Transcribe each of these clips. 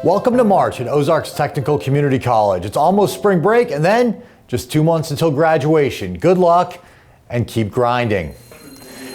Welcome to March at Ozarks Technical Community College. It's almost spring break and then just 2 months until graduation. Good luck and keep grinding.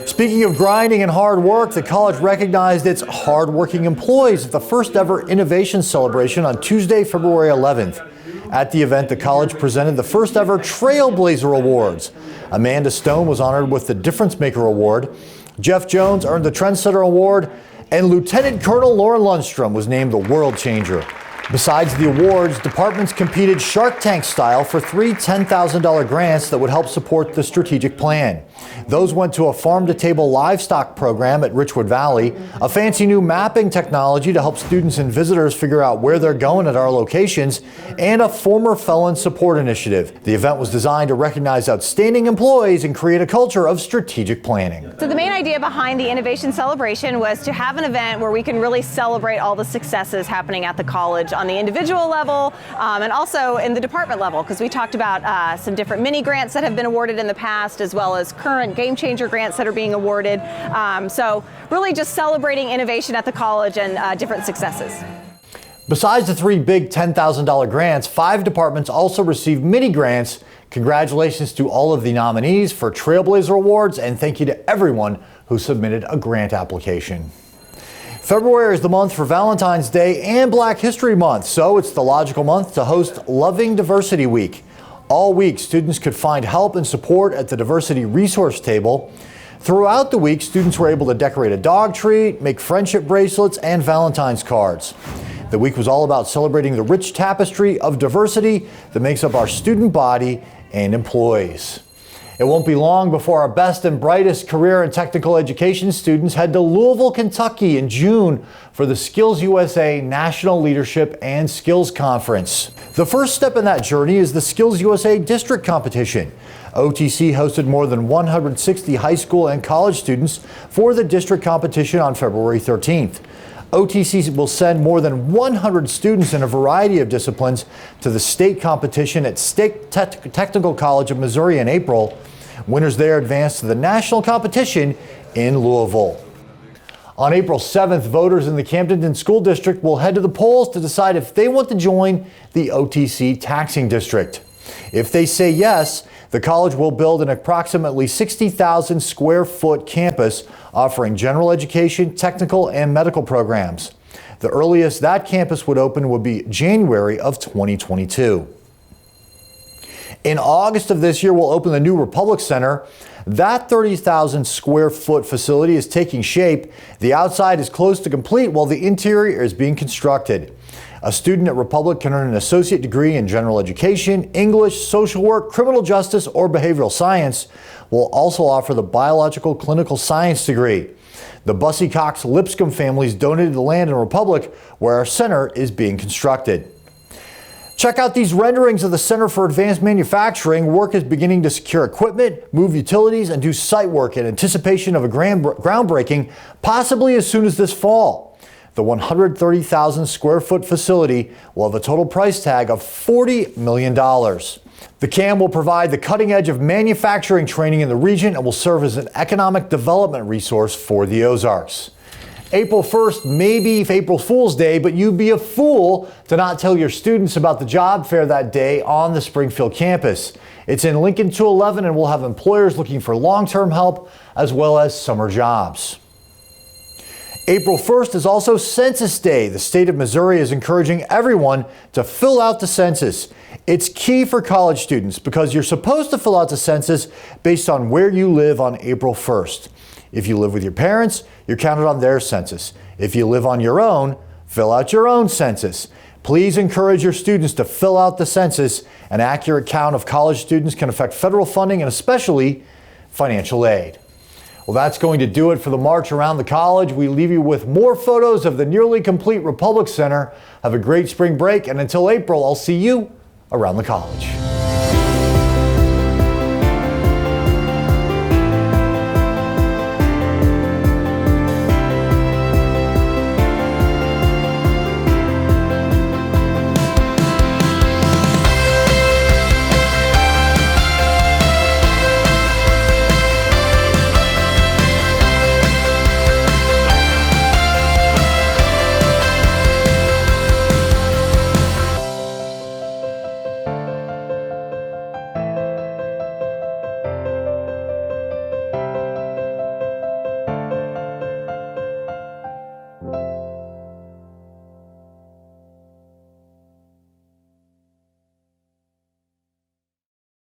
Speaking of grinding and hard work, the college recognized its hardworking employees at the first ever innovation celebration on Tuesday, February 11th. At the event, the college presented the first ever Trailblazer Awards. Amanda Stone was honored with the Difference Maker Award. Jeff Jones earned the Trendsetter Award, and Lieutenant Colonel Lauren Lundstrom was named the World Changer. Besides the awards, departments competed Shark Tank style for 3 $10,000 grants that would help support the strategic plan. Those went to a farm-to-table livestock program at Richwood Valley, a fancy new mapping technology to help students and visitors figure out where they're going at our locations, and a former felon support initiative. The event was designed to recognize outstanding employees and create a culture of strategic planning. So the main idea behind the Innovation Celebration was to have an event where we can really celebrate all the successes happening at the college on the individual level and also in the department level, because we talked about some different mini grants that have been awarded in the past, as well as current game changer grants that are being awarded. So really just celebrating innovation at the college and different successes. Besides the 3 big $10,000 grants, 5 departments also received mini grants. Congratulations to all of the nominees for Trailblazer Awards, and thank you to everyone who submitted a grant application. February is the month for Valentine's Day and Black History Month, so it's the logical month to host Loving Diversity Week. All week, students could find help and support at the Diversity Resource Table. Throughout the week, students were able to decorate a dog tree, make friendship bracelets, and Valentine's cards. The week was all about celebrating the rich tapestry of diversity that makes up our student body and employees. It won't be long before our best and brightest career and technical education students head to Louisville, Kentucky in June for the Skills USA National Leadership and Skills Conference. The first step in that journey is the Skills USA District Competition. OTC hosted more than 160 high school and college students for the district competition on February 13th. OTC will send more than 100 students in a variety of disciplines to the state competition at State Technical College of Missouri in April. Winners there advance to the national competition in Louisville. On April 7th, voters in the Camden School District will head to the polls to decide if they want to join the OTC taxing district. If they say yes, the college will build an approximately 60,000 square foot campus offering general education, technical, and medical programs. The earliest that campus would open would be January of 2022. In August of this year, we'll open the new Republic Center. That 30,000 square foot facility is taking shape. The outside is close to complete while the interior is being constructed. A student at Republic can earn an associate degree in general education, English, social work, criminal justice, or behavioral science. We'll also offer the biological clinical science degree. The Bussey Cox Lipscomb families donated the land in Republic, where our center is being constructed. Check out these renderings of the Center for Advanced Manufacturing. Work is beginning to secure equipment, move utilities, and do site work in anticipation of a groundbreaking, possibly as soon as this fall. The 130,000 square foot facility will have a total price tag of $40 million. The CAM will provide the cutting edge of manufacturing training in the region and will serve as an economic development resource for the Ozarks. April 1st may be April Fool's Day, but you'd be a fool to not tell your students about the job fair that day on the Springfield campus. It's in Lincoln 211 and we'll have employers looking for long-term help as well as summer jobs. April 1st is also Census Day. The state of Missouri is encouraging everyone to fill out the census. It's key for college students because you're supposed to fill out the census based on where you live on April 1st. If you live with your parents, you're counted on their census. If you live on your own, fill out your own census. Please encourage your students to fill out the census. An accurate count of college students can affect federal funding and especially financial aid. Well, that's going to do it for the March Around the College. We leave you with more photos of the nearly complete Republic Center. Have a great spring break, and until April, I'll see you around the college.